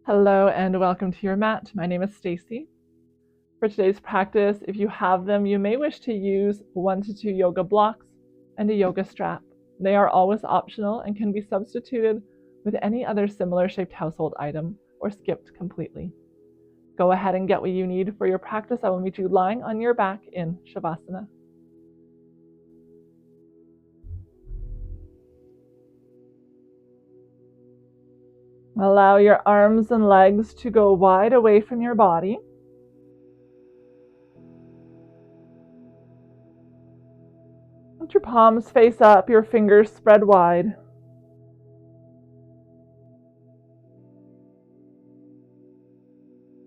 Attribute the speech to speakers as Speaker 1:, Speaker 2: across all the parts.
Speaker 1: Hello and welcome to your mat. My name is Stacey. For today's practice, if you have them, you may wish to use 1 to 2 yoga blocks and a yoga strap. They are always optional and can be substituted with any other similar shaped household item or skipped completely. Go ahead and get what you need for your practice. I will meet you lying on your back in Shavasana. Allow your arms and legs to go wide away from your body. Let your palms face up, your fingers spread wide.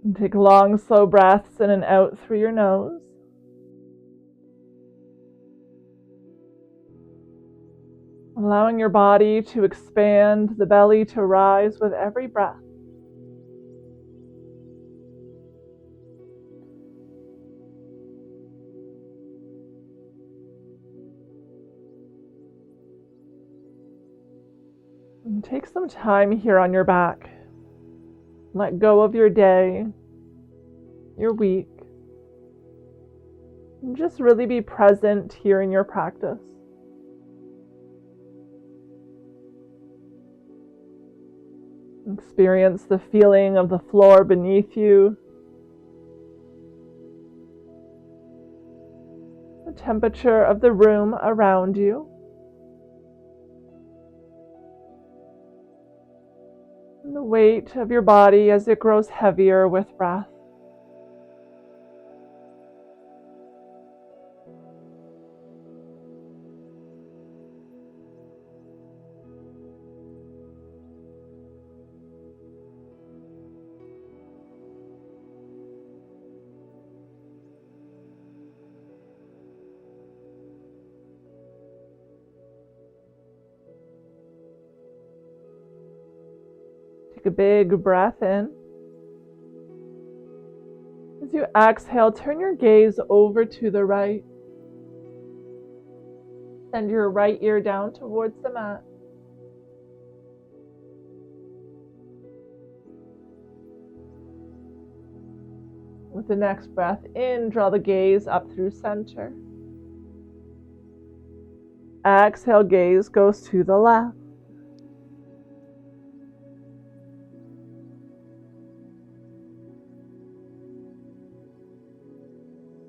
Speaker 1: And take long, slow breaths in and out through your nose. Allowing your body to expand, the belly to rise with every breath. And take some time here on your back. Let go of your day, your week. And just really be present here in your practice. Experience the feeling of the floor beneath you, the temperature of the room around you, and the weight of your body as it grows heavier with breath. Take a big breath in. As you exhale, turn your gaze over to the right. Send your right ear down towards the mat. With the next breath in, draw the gaze up through center. Exhale, gaze goes to the left.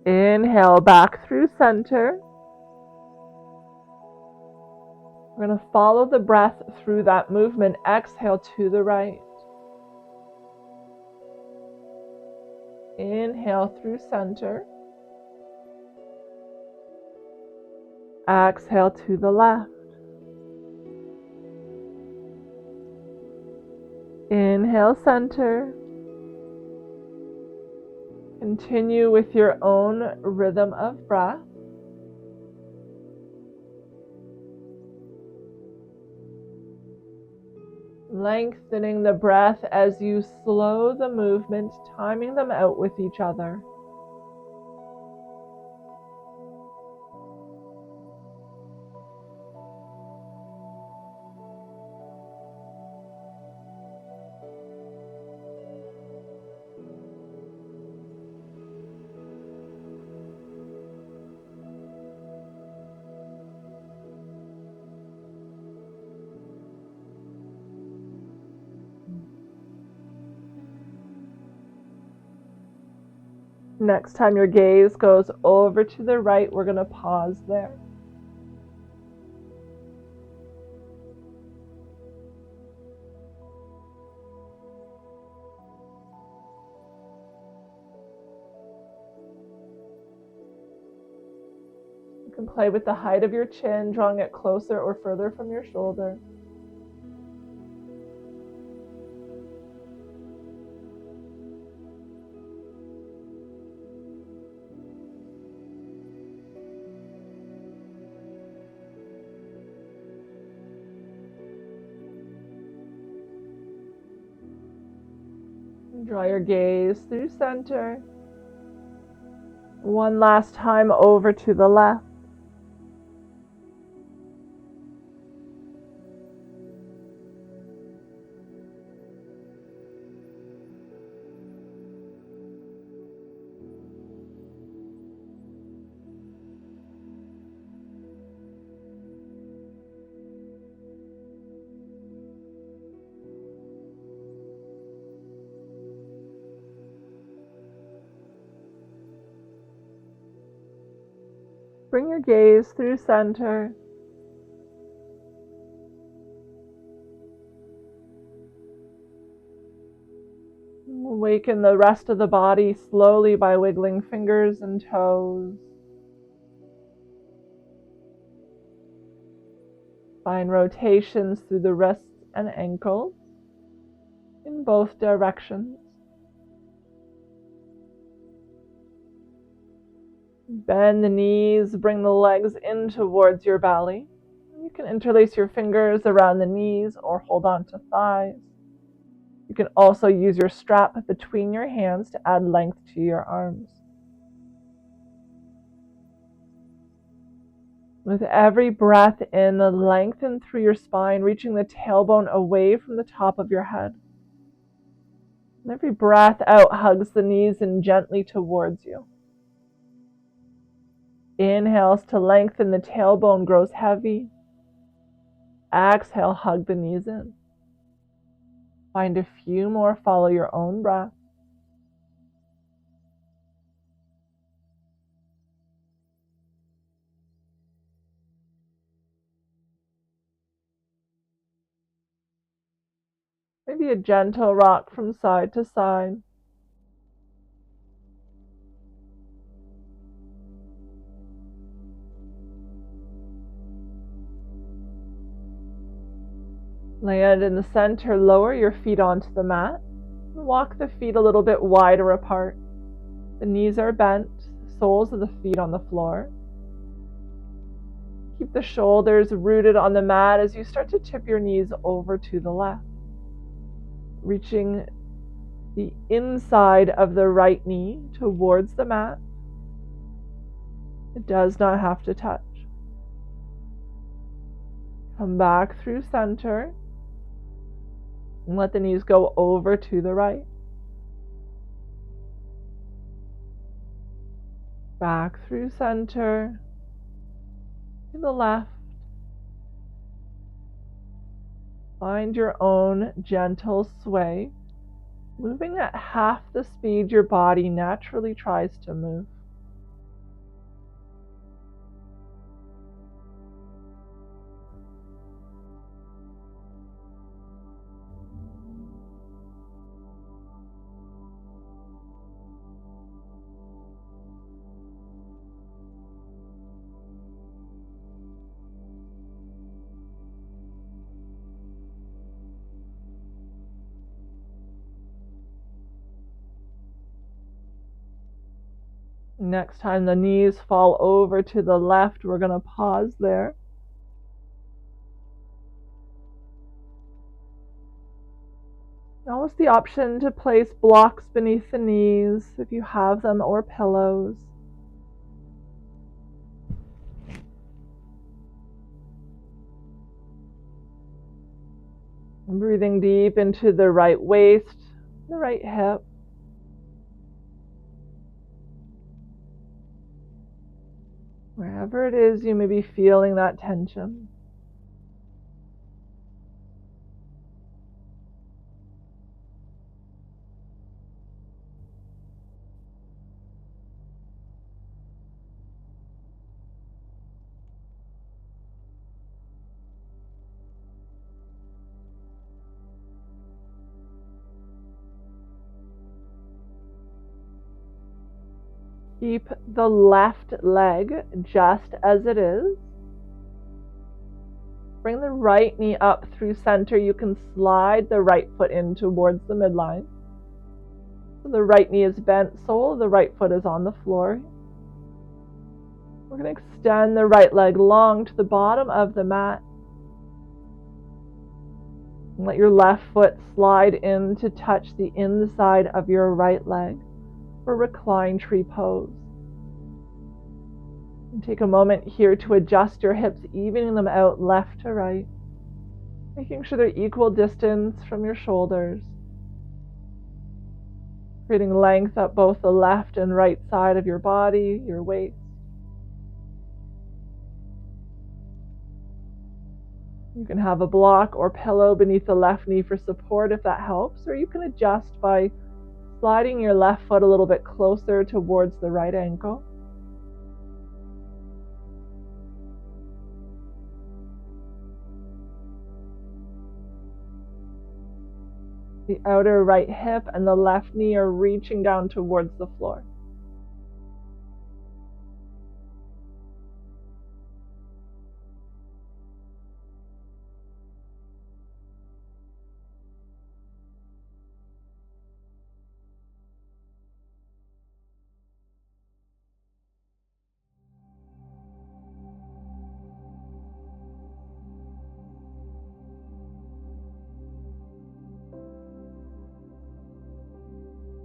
Speaker 1: Inhale back through center. We're going to follow the breath through that movement. Exhale to the right. Inhale through center. Exhale to the left. Inhale center. Continue with your own rhythm of breath. Lengthening the breath as you slow the movement, timing them out with each other. Next time your gaze goes over to the right, we're going to pause there. You can play with the height of your chin, drawing it closer or further from your shoulder. Draw your gaze through center. One last time over to the left. Bring your gaze through center. Awaken the rest of the body slowly by wiggling fingers and toes. Find rotations through the wrists and ankles in both directions. Bend the knees, bring the legs in towards your belly. You can interlace your fingers around the knees or hold on to thighs. You can also use your strap between your hands to add length to your arms. With every breath in, lengthen through your spine, reaching the tailbone away from the top of your head. And every breath out hugs the knees in gently towards you. Inhales to lengthen, the tailbone grows heavy. Exhale, hug the knees in. Find a few more, follow your own breath. Maybe a gentle rock from side to side. Land in the center, lower your feet onto the mat. Walk the feet a little bit wider apart. The knees are bent, soles of the feet on the floor. Keep the shoulders rooted on the mat as you start to tip your knees over to the left. Reaching the inside of the right knee towards the mat. It does not have to touch. Come back through center and let the knees go over to the right. Back through center to the left. Find your own gentle sway, moving at half the speed your body naturally tries to move. Next time the knees fall over to the left, we're going to pause there. Now is the option to place blocks beneath the knees if you have them, or pillows. And breathing deep into the right waist, the right hip. Wherever it is you may be feeling that tension. Keep the left leg just as it is. Bring the right knee up through center. You can slide the right foot in towards the midline. So the right knee is bent, sole of the right foot is on the floor. We're going to extend the right leg long to the bottom of the mat. And let your left foot slide in to touch the inside of your right leg for reclined tree pose. And take a moment here to adjust your hips, evening them out left to right, making sure they're equal distance from your shoulders, creating length up both the left and right side of your body, your waist. You can have a block or pillow beneath the left knee for support if that helps, or you can adjust by sliding your left foot a little bit closer towards the right ankle. The outer right hip and the left knee are reaching down towards the floor.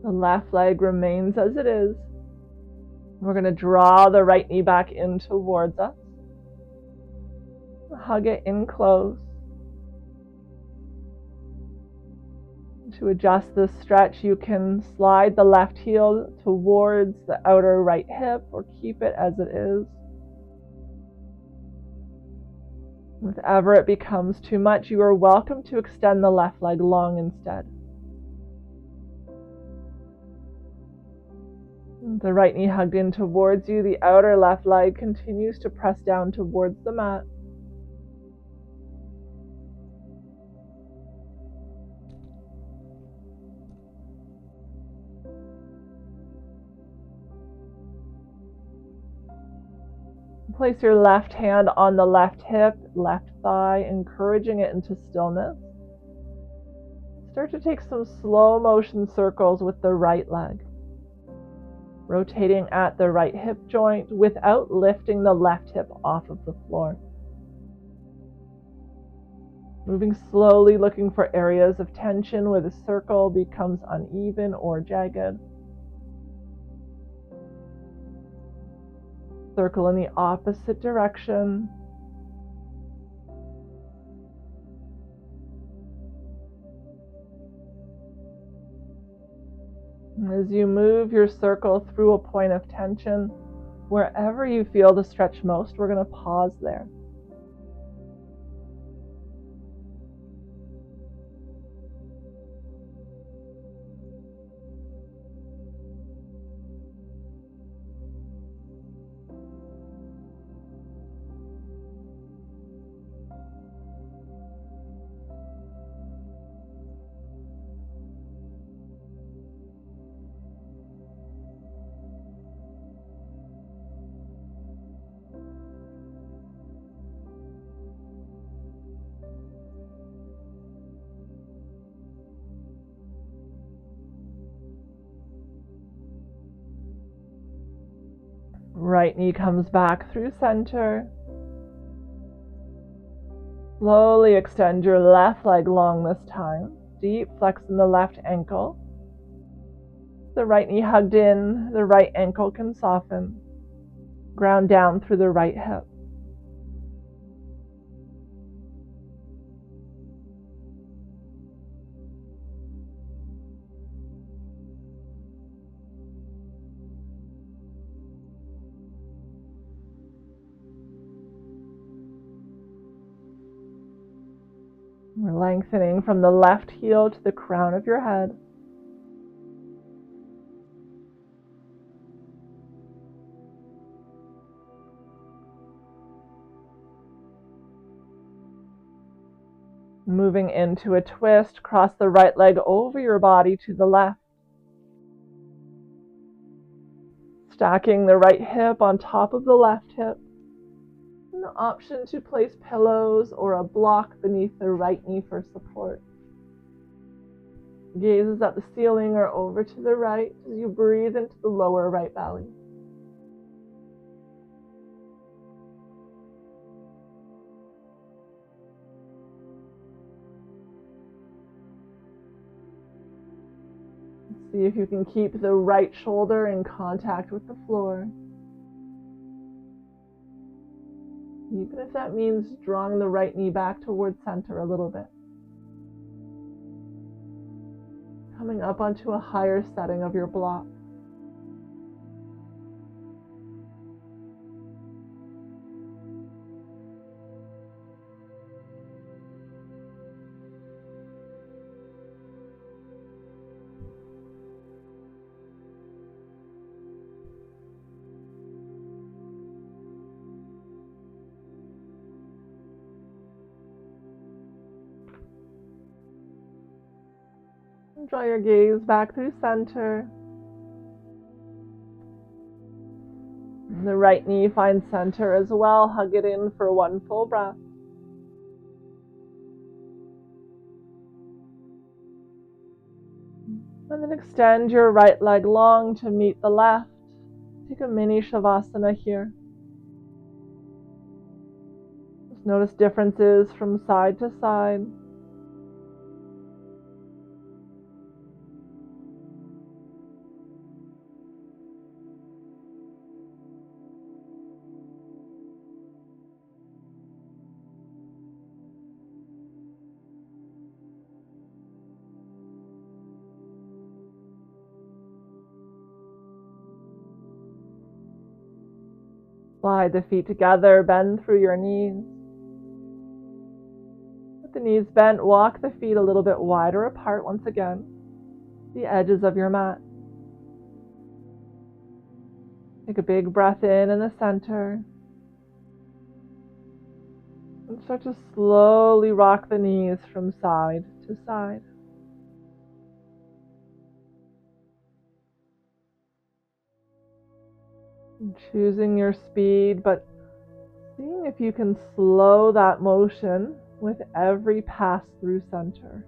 Speaker 1: The left leg remains as it is. We're going to draw the right knee back in towards us. Hug it in close. To adjust this stretch, you can slide the left heel towards the outer right hip or keep it as it is. If ever it becomes too much, you are welcome to extend the left leg long instead. The right knee hugged in towards you, the outer left leg continues to press down towards the mat. Place your left hand on the left hip, left thigh, encouraging it into stillness. Start to take some slow motion circles with the right leg, rotating at the right hip joint without lifting the left hip off of the floor. Moving slowly, looking for areas of tension where the circle becomes uneven or jagged. Circle in the opposite direction. As you move your circle through a point of tension, wherever you feel the stretch most, we're going to pause there. Right knee comes back through center. Slowly extend your left leg long this time. Deep flex in the left ankle. The right knee hugged in, the right ankle can soften. Ground down through the right hip. We're lengthening from the left heel to the crown of your head. Moving into a twist, cross the right leg over your body to the left. Stacking the right hip on top of the left hip. An option to place pillows or a block beneath the right knee for support. Gaze is at the ceiling or over to the right as you breathe into the lower right belly. See if you can keep the right shoulder in contact with the floor. Even if that means drawing the right knee back towards center a little bit. Coming up onto a higher setting of your block. Draw your gaze back through center. The right knee finds center as well. Hug it in for one full breath. And then extend your right leg long to meet the left. Take a mini shavasana here. Just notice differences from side to side. Slide the feet together, bend through your knees. With the knees bent, walk the feet a little bit wider apart once again, the edges of your mat. Take a big breath in the center. And start to slowly rock the knees from side to side. And choosing your speed, but seeing if you can slow that motion with every pass through center.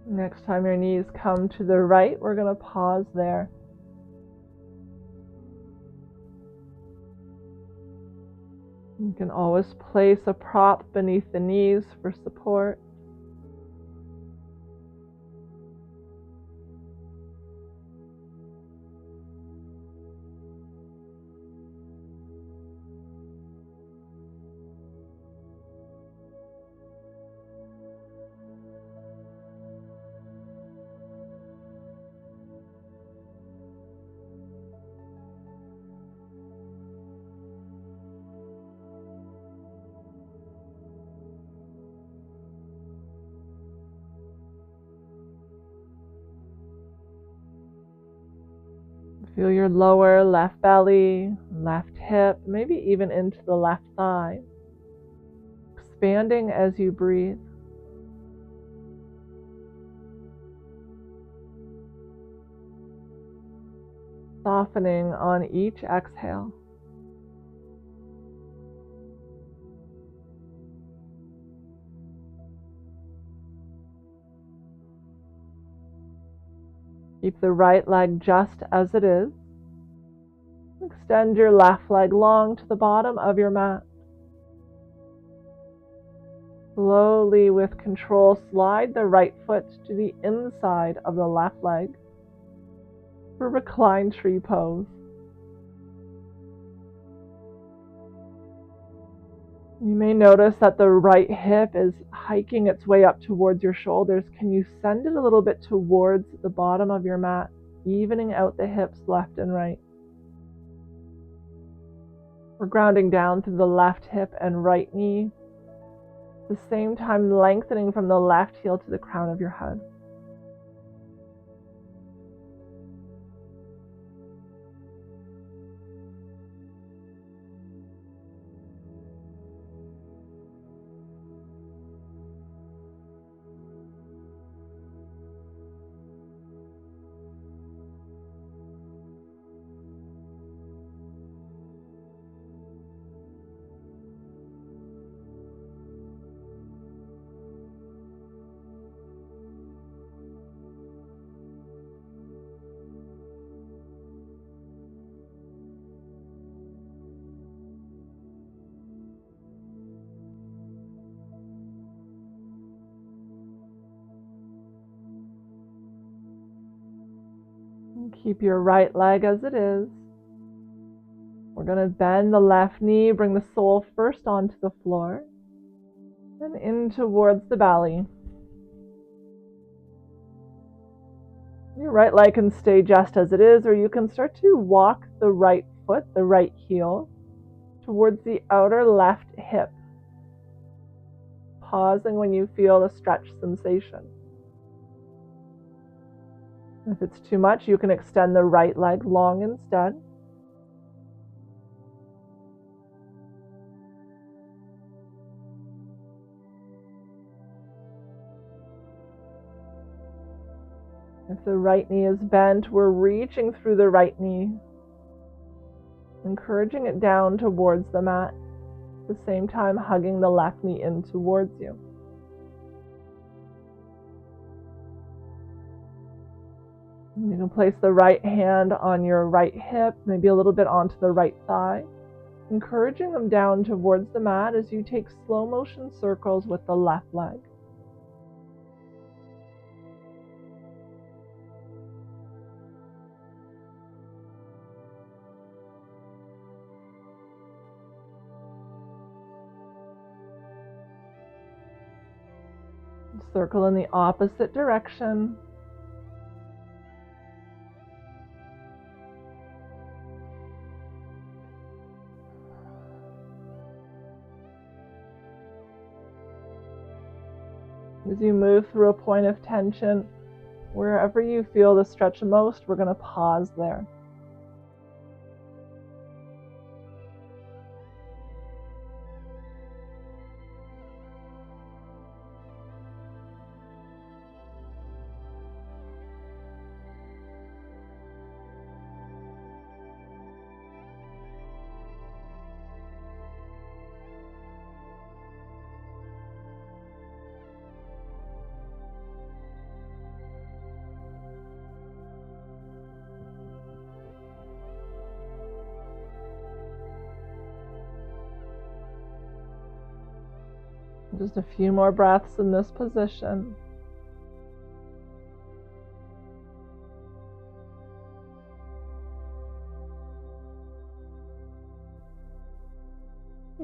Speaker 1: Next time your knees come to the right, we're going to pause there. You can always place a prop beneath the knees for support. Feel your lower left belly, left hip, maybe even into the left thigh, expanding as you breathe. Softening on each exhale. Keep the right leg just as it is. Extend your left leg long to the bottom of your mat. Slowly, with control, slide the right foot to the inside of the left leg for reclined tree pose. You may notice that the right hip is hiking its way up towards your shoulders. Can you send it a little bit towards the bottom of your mat, evening out the hips left and right? We're grounding down through the left hip and right knee, at the same time lengthening from the left heel to the crown of your head. Keep your right leg as it is. We're going to bend the left knee, bring the sole first onto the floor, and in towards the belly. Your right leg can stay just as it is, or you can start to walk the right foot, the right heel, towards the outer left hip, pausing when you feel the stretch sensation. If it's too much, you can extend the right leg long instead. If the right knee is bent, we're reaching through the right knee, encouraging it down towards the mat, at the same time hugging the left knee in towards you. And you can place the right hand on your right hip, maybe a little bit onto the right thigh, encouraging them down towards the mat as you take slow motion circles with the left leg. Circle in the opposite direction. As you move through a point of tension, wherever you feel the stretch most, we're going to pause there. Just a few more breaths in this position.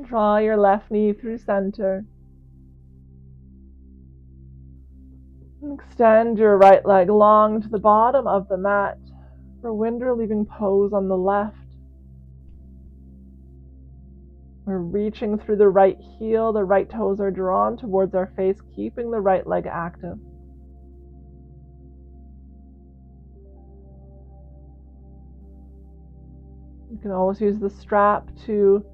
Speaker 1: Draw your left knee through center. Extend your right leg long to the bottom of the mat for wind relieving pose on the left. We're reaching through the right heel, the right toes are drawn towards our face, keeping the right leg active. You can always use the strap to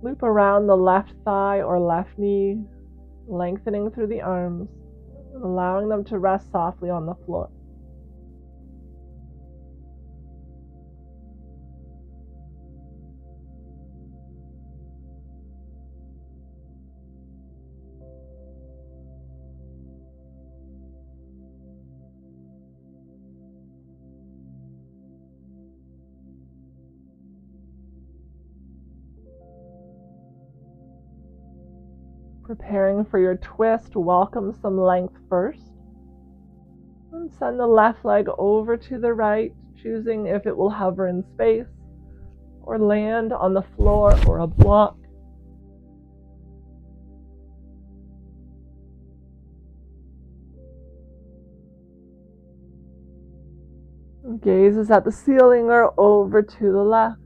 Speaker 1: loop around the left thigh or left knee, lengthening through the arms, allowing them to rest softly on the floor. Preparing for your twist, welcome some length first. And send the left leg over to the right, choosing if it will hover in space or land on the floor or a block. Gaze is at the ceiling or over to the left.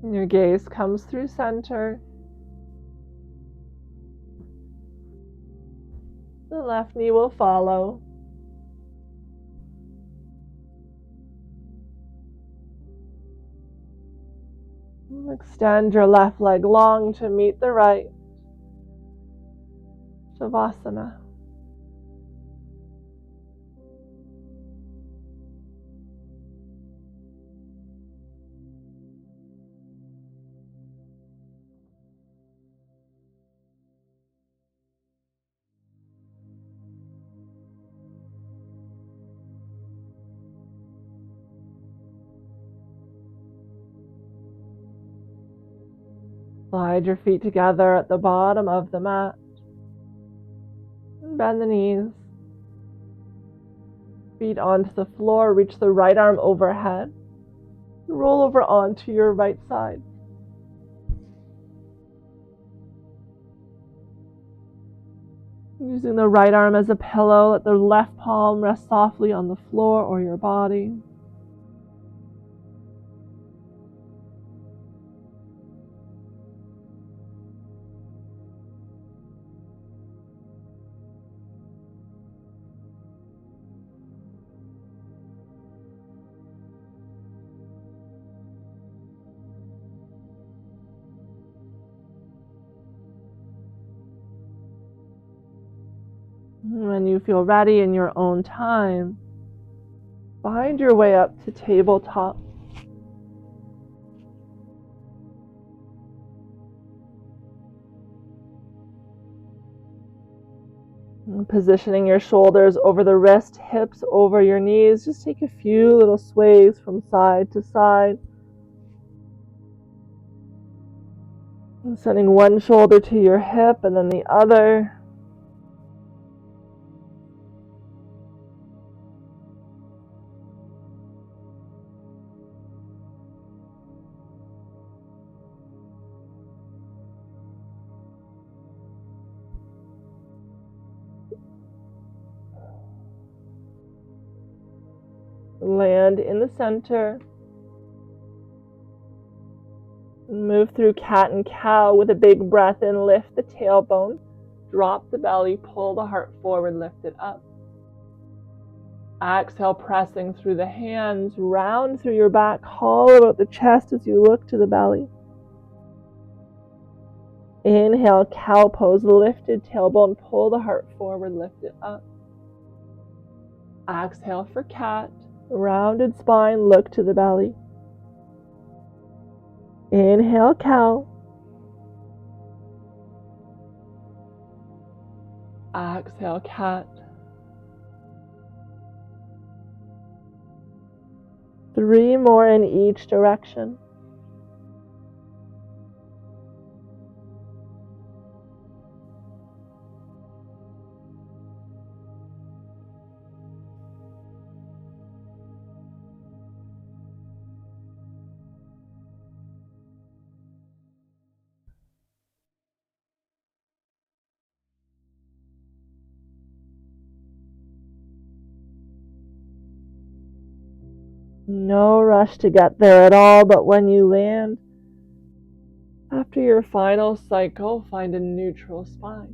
Speaker 1: And your gaze comes through center. The left knee will follow. Extend your left leg long to meet the right. Shavasana. Slide your feet together at the bottom of the mat. And bend the knees. Feet onto the floor. Reach the right arm overhead. Roll over onto your right side. Using the right arm as a pillow, let the left palm rest softly on the floor or your body. When you feel ready in your own time, find your way up to tabletop. Positioning your shoulders over the wrist, hips over your knees. Just take a few little sways from side to side. And sending one shoulder to your hip and then the other. Land in the center. Move through cat and cow with a big breath in. Lift the tailbone. Drop the belly. Pull the heart forward. Lift it up. Exhale, pressing through the hands. Round through your back. Hollow out the chest as you look to the belly. Inhale, cow pose. Lifted tailbone. Pull the heart forward. Lift it up. Exhale for cat. Rounded spine. Look to the belly. Inhale, cow. Exhale, cat. 3 more in each direction. No rush to get there at all, but when you land, after your final cycle, find a neutral spine.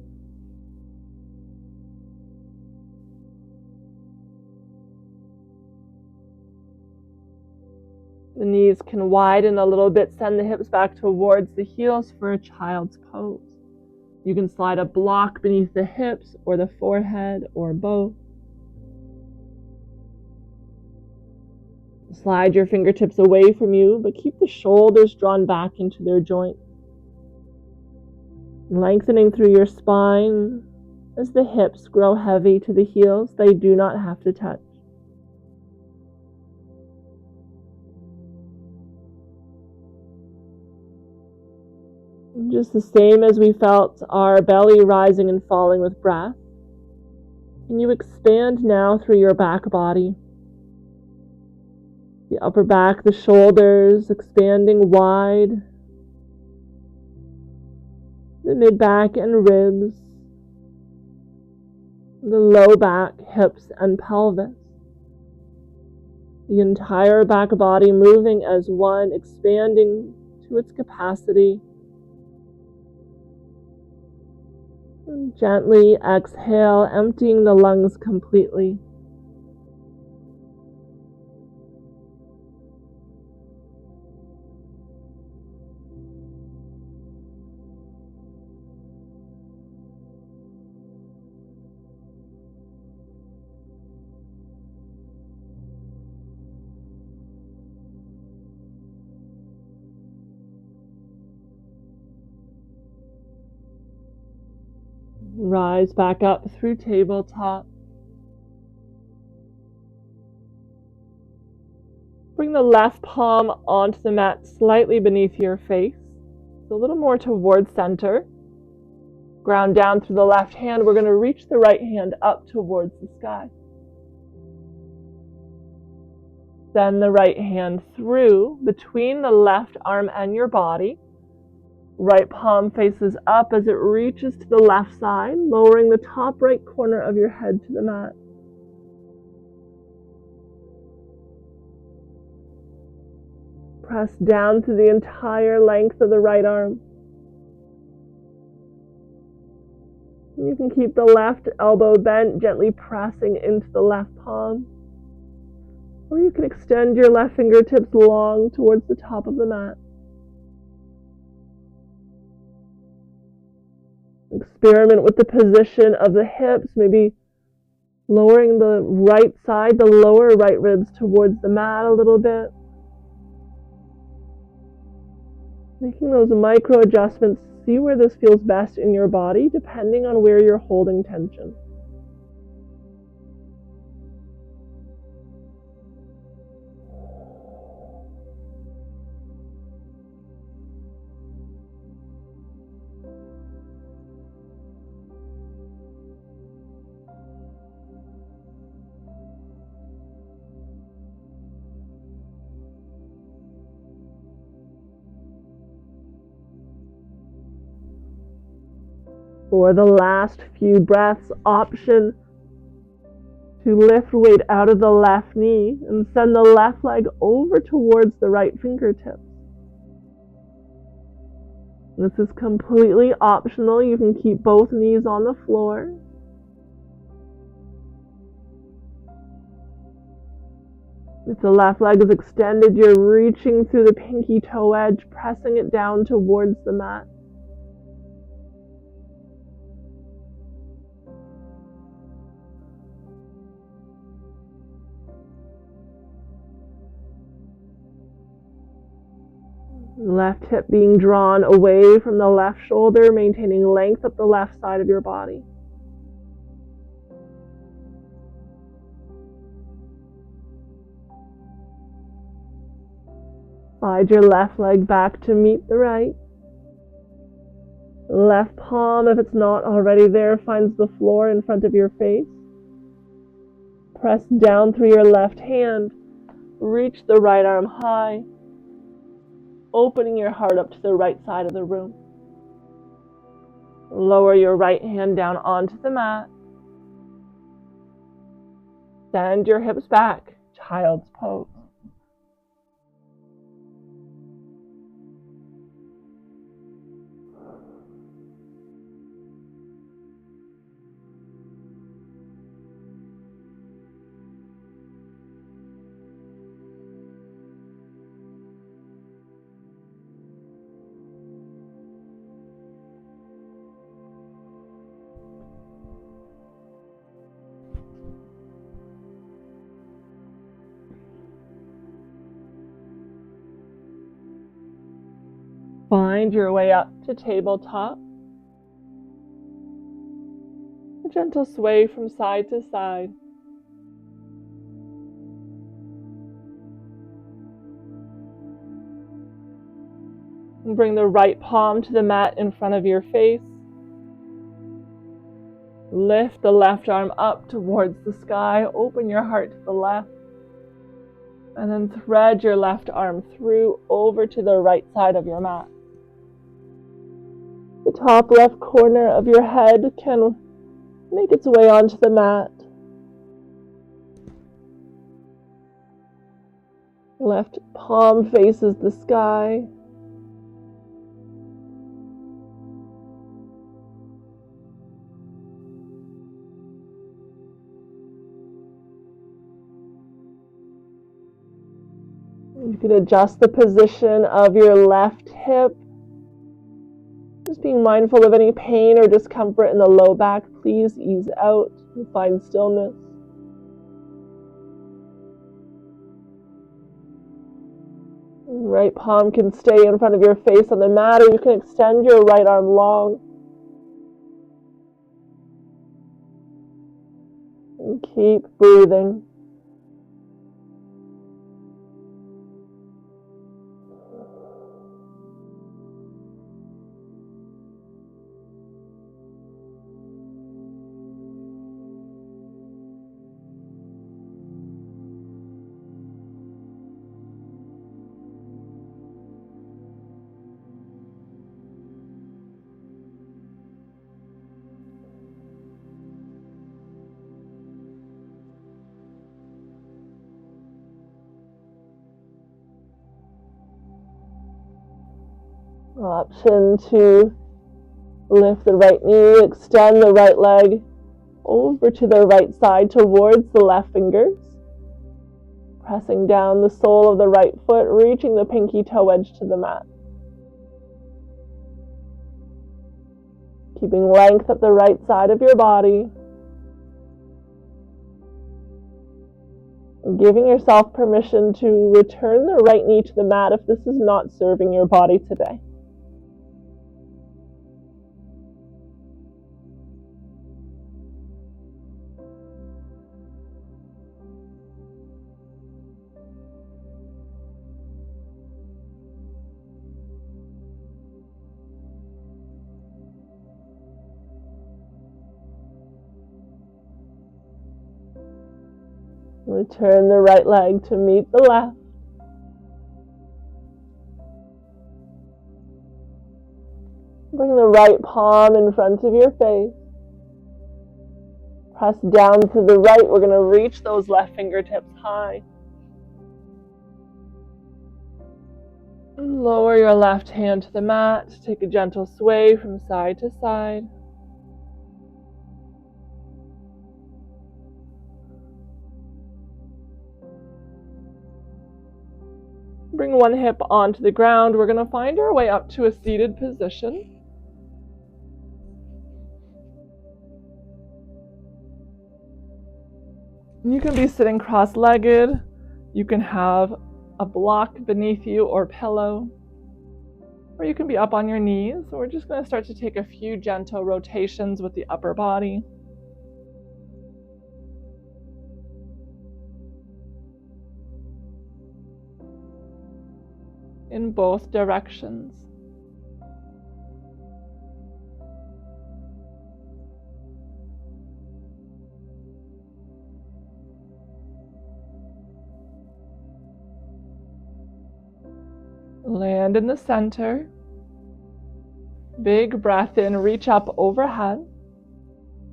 Speaker 1: The knees can widen a little bit, send the hips back towards the heels for a child's pose. You can slide a block beneath the hips or the forehead or both. Slide your fingertips away from you, but keep the shoulders drawn back into their joints. Lengthening through your spine as the hips grow heavy to the heels. They do not have to touch. Just the same as we felt our belly rising and falling with breath. Can you expand now through your back body? The upper back, the shoulders expanding wide. The mid-back and ribs. The low back, hips, and pelvis. The entire back body moving as one, expanding to its capacity. And gently exhale, emptying the lungs completely. Rise back up through tabletop. Bring the left palm onto the mat slightly beneath your face, a little more towards center. Ground down through the left hand. We're going to reach the right hand up towards the sky. Send the right hand through between the left arm and your body. Right palm faces up as it reaches to the left side, lowering the top right corner of your head to the mat. Press down through the entire length of the right arm. You can keep the left elbow bent, gently pressing into the left palm. Or you can extend your left fingertips long towards the top of the mat. Experiment with the position of the hips, maybe lowering the right side, the lower right ribs towards the mat a little bit. Making those micro adjustments, see where this feels best in your body, depending on where you're holding tension. For the last few breaths, option to lift weight out of the left knee and send the left leg over towards the right fingertips. This is completely optional. You can keep both knees on the floor. If the left leg is extended, you're reaching through the pinky toe edge, pressing it down towards the mat. Left hip being drawn away from the left shoulder, maintaining length up the left side of your body. Slide your left leg back to meet the right. Left palm, if it's not already there, finds the floor in front of your face. Press down through your left hand. Reach the right arm high, opening your heart up to the right side of the room. Lower your right hand down onto the mat. Send your hips back, child's pose. Find your way up to tabletop. A gentle sway from side to side. And bring the right palm to the mat in front of your face. Lift the left arm up towards the sky. Open your heart to the left. And then thread your left arm through over to the right side of your mat. The top left corner of your head can make its way onto the mat. Left palm faces the sky. You can adjust the position of your left hip. Just being mindful of any pain or discomfort in the low back. Please ease out and find stillness. Right palm can stay in front of your face on the mat, or you can extend your right arm long. And keep breathing. Option to lift the right knee, extend the right leg over to the right side towards the left fingers. Pressing down the sole of the right foot, reaching the pinky toe edge to the mat. Keeping length up the right side of your body. And giving yourself permission to return the right knee to the mat if this is not serving your body today. Return the right leg to meet the left. Bring the right palm in front of your face. Press down to the right. We're going to reach those left fingertips high. Lower your left hand to the mat. Take a gentle sway from side to side. Bring one hip onto the ground. We're going to find our way up to a seated position. You can be sitting cross-legged. You can have a block beneath you or pillow. Or you can be up on your knees. So we're just going to start to take a few gentle rotations with the upper body. In both directions. Land in the center. Big breath in, reach up overhead.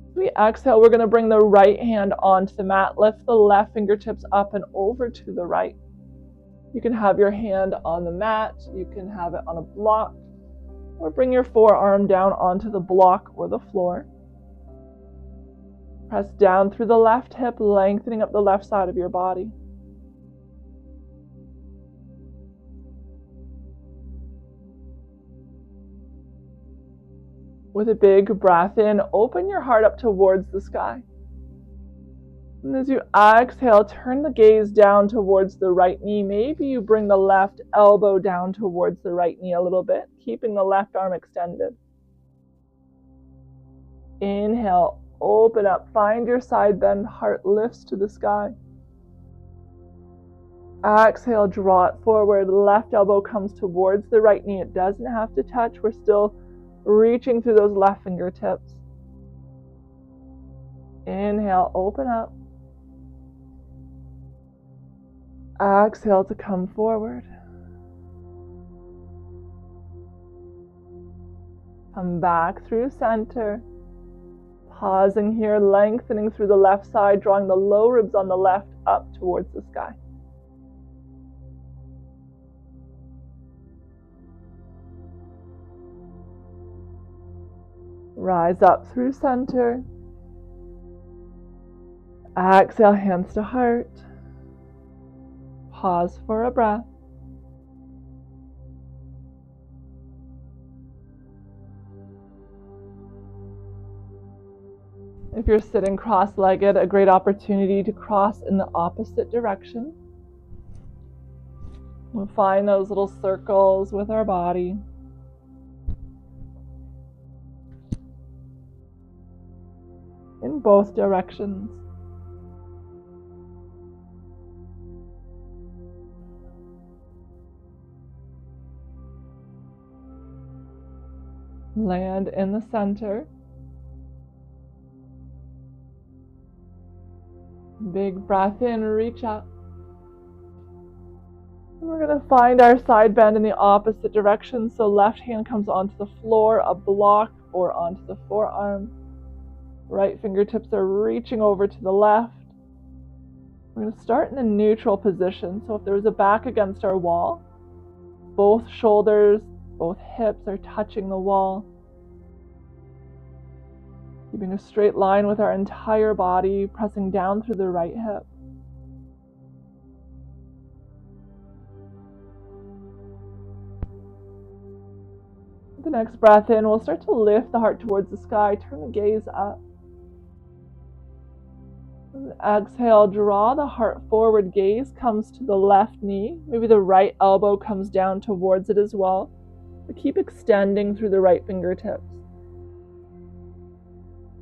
Speaker 1: As we exhale, we're going to bring the right hand onto the mat. Lift the left fingertips up and over to the right. You can have your hand on the mat, you can have it on a block, or bring your forearm down onto the block or the floor. Press down through the left hip, lengthening up the left side of your body. With a big breath in, open your heart up towards the sky. And as you exhale, turn the gaze down towards the right knee. Maybe you bring the left elbow down towards the right knee a little bit, keeping the left arm extended. Inhale, open up, find your side bend, heart lifts to the sky. Exhale, draw it forward, left elbow comes towards the right knee. It doesn't have to touch, we're still reaching through those left fingertips. Inhale, open up. Exhale to come forward. Come back through center. Pausing here, lengthening through the left side, drawing the low ribs on the left up towards the sky. Rise up through center. Exhale, hands to heart. Pause for a breath. If you're sitting cross-legged, a great opportunity to cross in the opposite direction. We'll find those little circles with our body. In both directions. Land in the center. Big breath in, reach up. And we're going to find our side bend in the opposite direction. So left hand comes onto the floor, a block, or onto the forearm. Right fingertips are reaching over to the left. We're going to start in a neutral position. So if there's a back against our wall, both shoulders, both hips are touching the wall. Keeping a straight line with our entire body, pressing down through the right hip. With the next breath in, we'll start to lift the heart towards the sky, turn the gaze up. And exhale, draw the heart forward, gaze comes to the left knee. Maybe the right elbow comes down towards it as well. But keep extending through the right fingertips.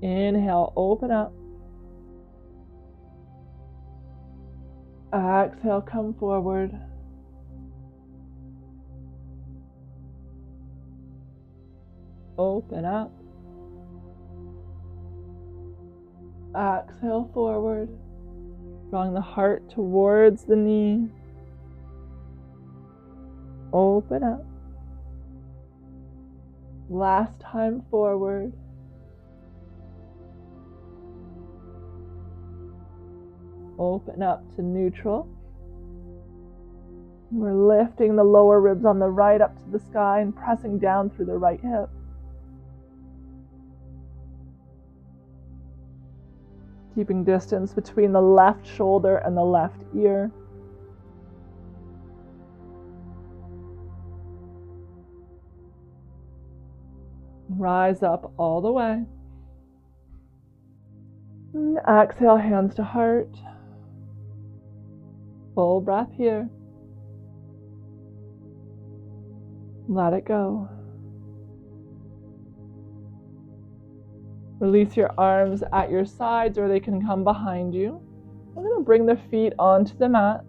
Speaker 1: Inhale, open up. Exhale, come forward. Open up. Exhale, forward. Drawing the heart towards the knee. Open up. Last time, forward. Open up to neutral. We're lifting the lower ribs on the right up to the sky and pressing down through the right hip. Keeping distance between the left shoulder and the left ear. Rise up all the way. And exhale, hands to heart. Full breath here. Let it go. Release your arms at your sides, or they can come behind you. We're going to bring the feet onto the mat,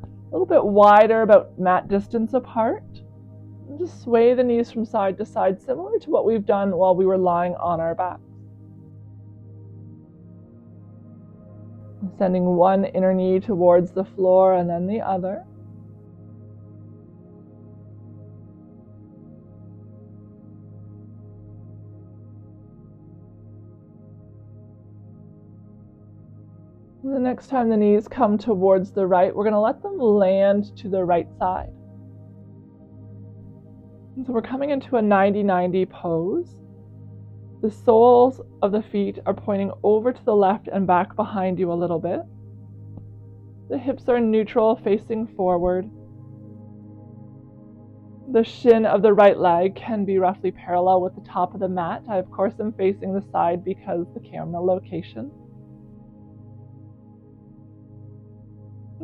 Speaker 1: a little bit wider, about mat distance apart. And just sway the knees from side to side, similar to what we've done while we were lying on our backs. Sending one inner knee towards the floor and then the other. And the next time the knees come towards the right, we're going to let them land to the right side. And so we're coming into a 90-90 pose. The soles of the feet are pointing over to the left and back behind you a little bit. The hips are neutral, facing forward. The shin of the right leg can be roughly parallel with the top of the mat. I, of course, am facing the side because the camera location.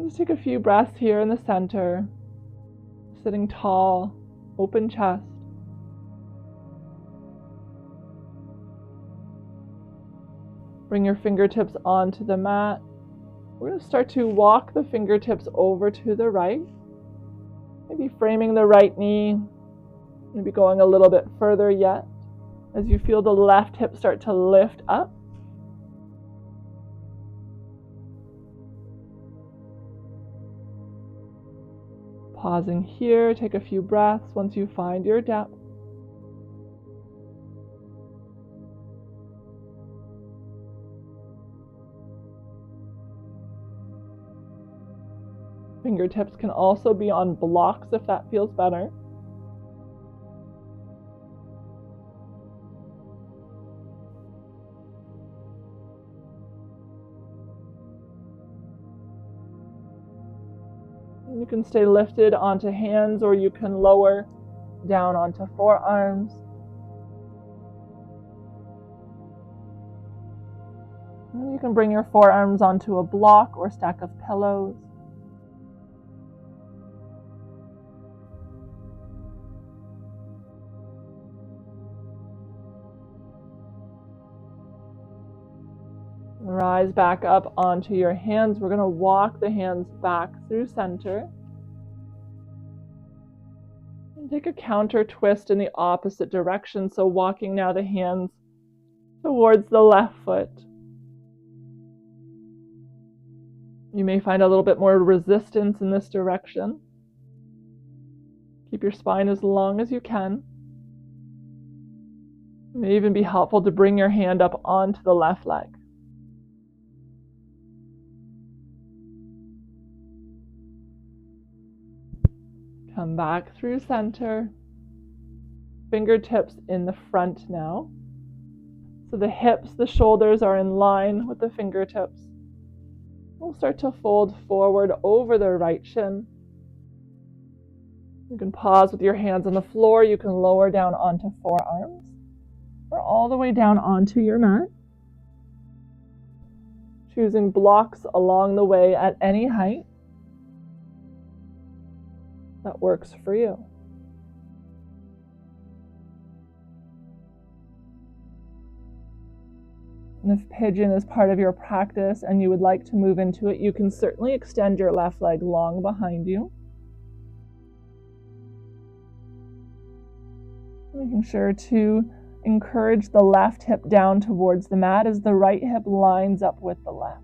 Speaker 1: Just take a few breaths here in the center, sitting tall, open chest. Bring your fingertips onto the mat. We're going to start to walk the fingertips over to the right, maybe framing the right knee, maybe going a little bit further yet as you feel the left hip start to lift up. Pausing here, take a few breaths once you find your depth. Fingertips can also be on blocks if that feels better. You can stay lifted onto hands, or you can lower down onto forearms. And you can bring your forearms onto a block or stack of pillows. Rise back up onto your hands. We're going to walk the hands back through center. And Take a counter twist in the opposite direction, so walking now the hands towards the left foot. You may find a little bit more resistance in this direction. Keep your spine as long as you can. It may even be helpful to bring your hand up onto the left leg. Come back through center. Fingertips in the front now. So the hips, the shoulders are in line with the fingertips. We'll start to fold forward over the right shin. You can pause with your hands on the floor. You can lower down onto forearms or all the way down onto your mat. Choosing blocks along the way at any height that works for you. And if pigeon is part of your practice and you would like to move into it, you can certainly extend your left leg long behind you. Making sure to encourage the left hip down towards the mat as the right hip lines up with the left.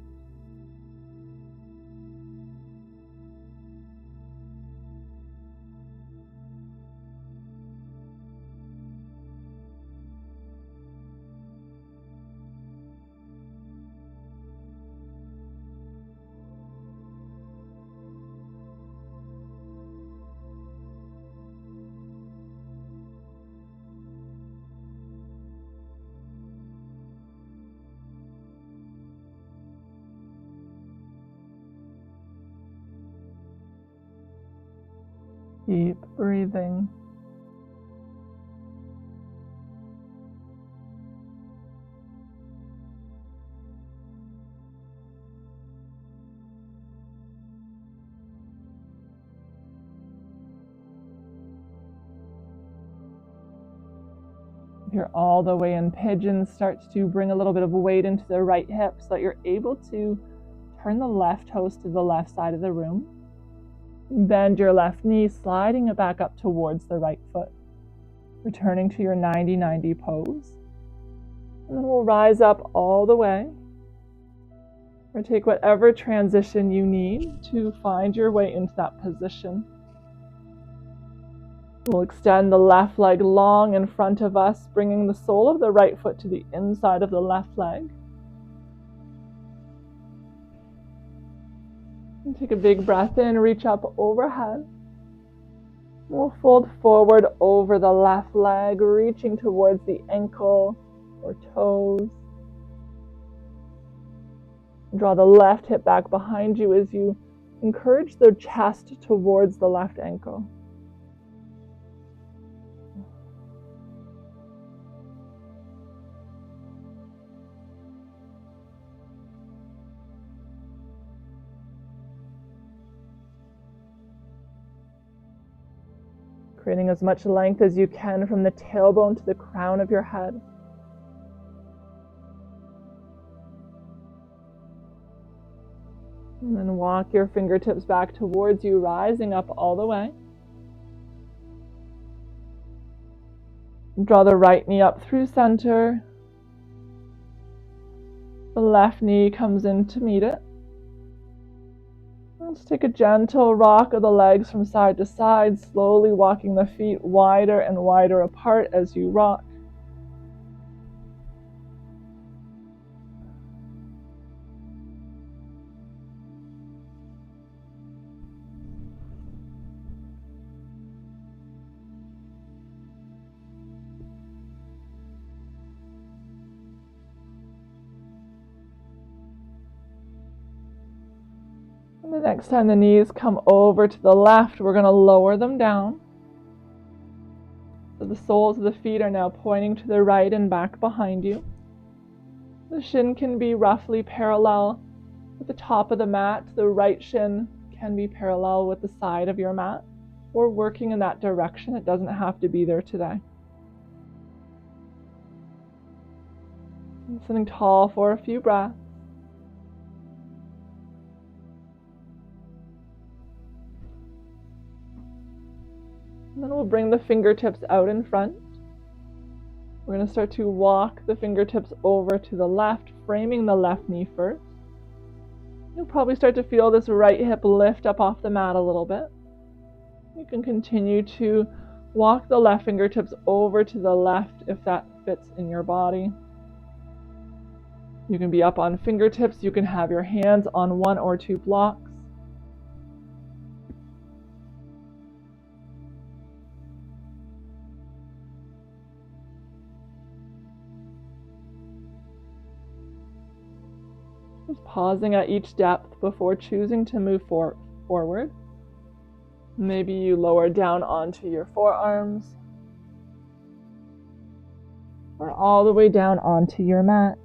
Speaker 1: Keep breathing. If you're all the way in pigeon, start to bring a little bit of weight into the right hip so that you're able to turn the left toes to the left side of the room. Bend your left knee, sliding it back up towards the right foot. Returning to your 90-90 pose. And then we'll rise up all the way. Or take whatever transition you need to find your way into that position. We'll extend the left leg long in front of us, bringing the sole of the right foot to the inside of the left leg. And take a big breath in, reach up overhead. We'll fold forward over the left leg, reaching towards the ankle or toes. Draw the left hip back behind you as you encourage the chest towards the left ankle. Creating as much length as you can from the tailbone to the crown of your head. And then walk your fingertips back towards you, rising up all the way. Draw the right knee up through center. The left knee comes in to meet it. Let's take a gentle rock of the legs from side to side, slowly walking the feet wider and wider apart as you rock. The next time the knees come over to the left, we're going to lower them down. So the soles of the feet are now pointing to the right and back behind you. The shin can be roughly parallel with the top of the mat. The right shin can be parallel with the side of your mat. We're working in that direction. It doesn't have to be there today. And sitting tall for a few breaths. And then we'll we'll bring the fingertips out in front. We're going to start to walk the fingertips over to the left, framing the left knee first. You'll probably start to feel this right hip lift up off the mat a little bit. You can continue to walk the left fingertips over to the left if that fits in your body. You can be up on fingertips. You can have your hands on one or two blocks. Just pausing at each depth before choosing to move forward. Maybe you lower down onto your forearms or all the way down onto your mat.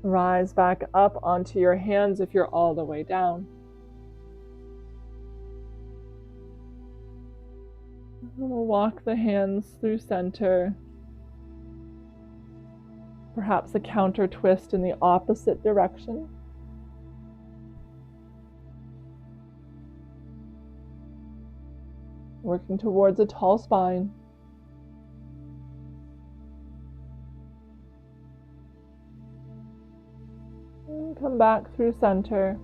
Speaker 1: Rise back up onto your hands if you're all the way down. We'll walk the hands through center. Perhaps a counter twist in the opposite direction. Working towards a tall spine. Come back through center.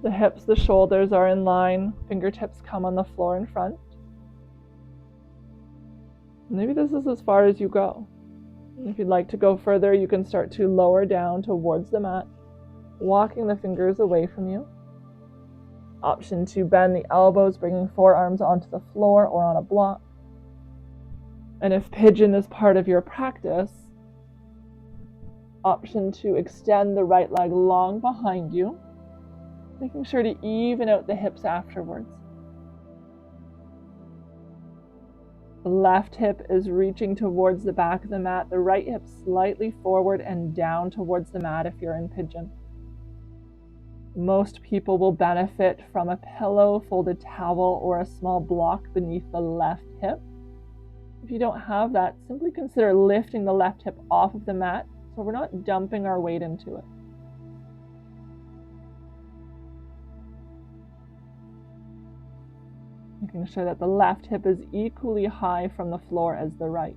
Speaker 1: The hips, the shoulders are in line. Fingertips come on the floor in front. Maybe this is as far as you go. If you'd like to go further, you can start to lower down towards the mat, walking the fingers away from you. Option to bend the elbows, bringing forearms onto the floor or on a block. And if pigeon is part of your practice, option to extend the right leg long behind you, making sure to even out the hips afterwards. The left hip is reaching towards the back of the mat, the right hip slightly forward and down towards the mat if you're in pigeon. Most people will benefit from a pillow, folded towel, or a small block beneath the left hip. If you don't have that, simply consider lifting the left hip off of the mat so we're not dumping our weight into it. Making sure that the left hip is equally high from the floor as the right.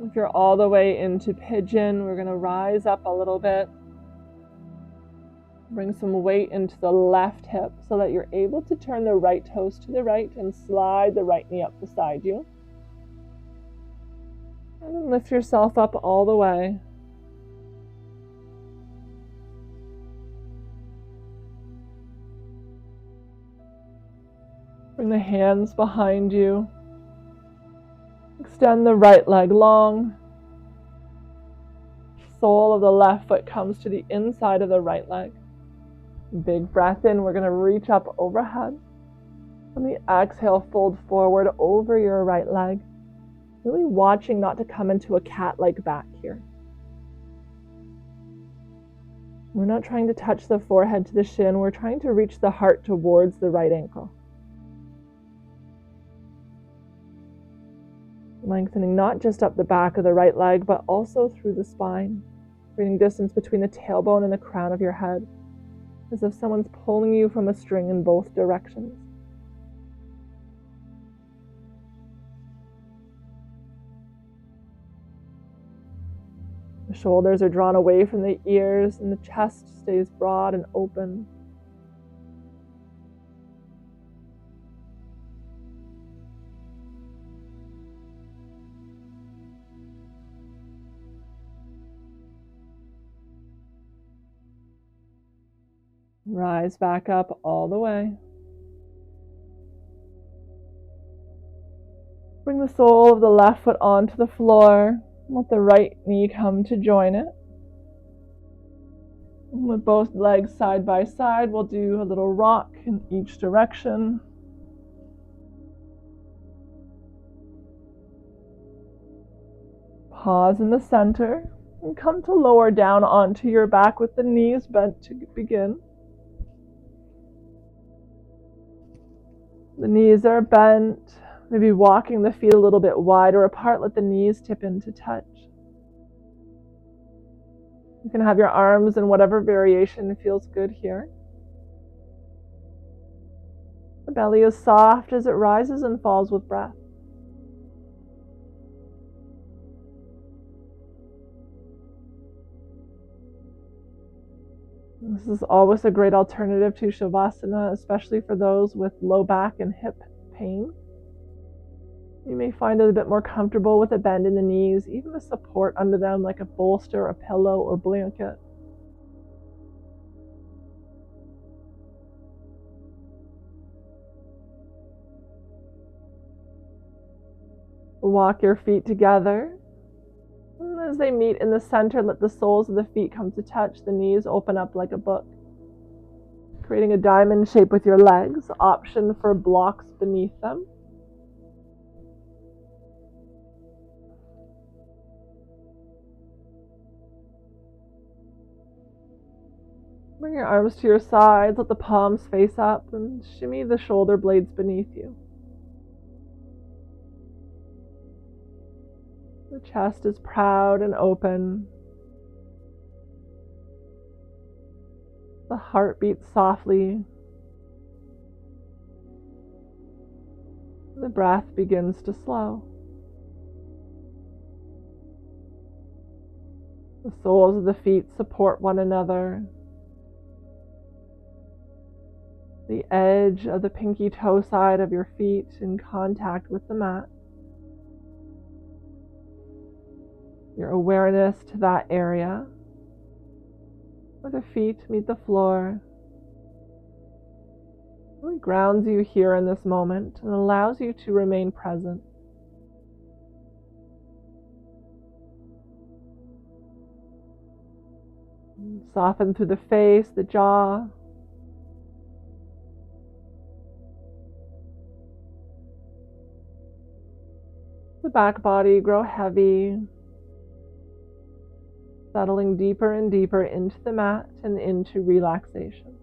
Speaker 1: If you're all the way into pigeon, we're going to rise up a little bit. Bring some weight into the left hip so that you're able to turn the right toes to the right and slide the right knee up beside you. And then lift yourself up all the way. Bring the hands behind you. Extend the right leg long. Sole of the left foot comes to the inside of the right leg. Big breath in. We're going to reach up overhead. On the exhale, fold forward over your right leg. Really watching not to come into a cat-like back here. We're not trying to touch the forehead to the shin. We're trying to reach the heart towards the right ankle. Lengthening not just up the back of the right leg, but also through the spine, creating distance between the tailbone and the crown of your head, as if someone's pulling you from a string in both directions. The shoulders are drawn away from the ears and the chest stays broad and open. Rise back up all the way. Bring the sole of the left foot onto the floor. Let the right knee come to join it. And with both legs side by side, we'll do a little rock in each direction. Pause in the center and come to lower down onto your back with the knees bent to begin. The knees are bent, maybe walking the feet a little bit wider apart. Let the knees tip into touch. You can have your arms in whatever variation feels good here. The belly is soft as it rises and falls with breath. This is always a great alternative to Shavasana, especially for those with low back and hip pain. You may find it a bit more comfortable with a bend in the knees, even a support under them like a bolster, a pillow, or blanket. Walk your feet together. And as they meet in the center, let the soles of the feet come to touch. The knees open up like a book, creating a diamond shape with your legs. Option for blocks beneath them. Bring your arms to your sides. Let the palms face up and shimmy the shoulder blades beneath you. The chest is proud and open. The heart beats softly. The breath begins to slow. The soles of the feet support one another. The edge of the pinky toe side of your feet in contact with the mat. Your awareness to that area where the feet meet the floor really grounds you here in this moment and allows you to remain present. Soften through the face, the jaw. The back body grow heavy, settling deeper and deeper into the mat and into relaxation.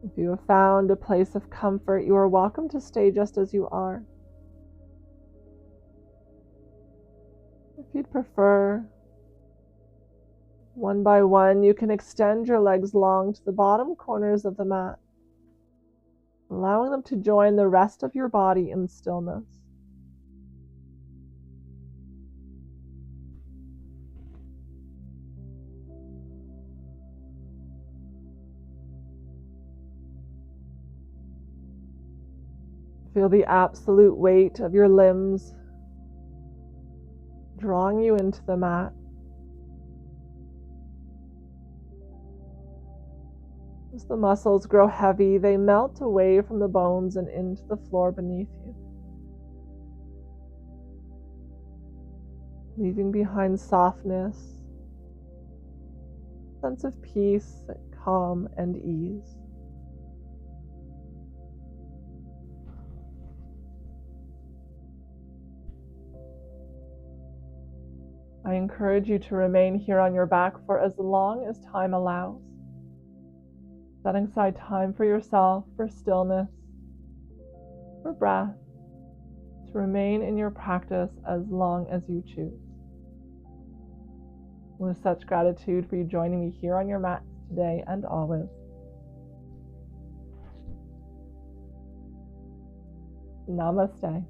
Speaker 1: If you have found a place of comfort, you are welcome to stay just as you are. If you'd prefer, one by one, you can extend your legs long to the bottom corners of the mat, allowing them to join the rest of your body in stillness. Feel the absolute weight of your limbs drawing you into the mat. As the muscles grow heavy, they melt away from the bones and into the floor beneath you, leaving behind softness, sense of peace, calm, and ease. I encourage you to remain here on your back for as long as time allows, setting aside time for yourself, for stillness, for breath, to remain in your practice as long as you choose. With such gratitude for you joining me here on your mat today and always. Namaste.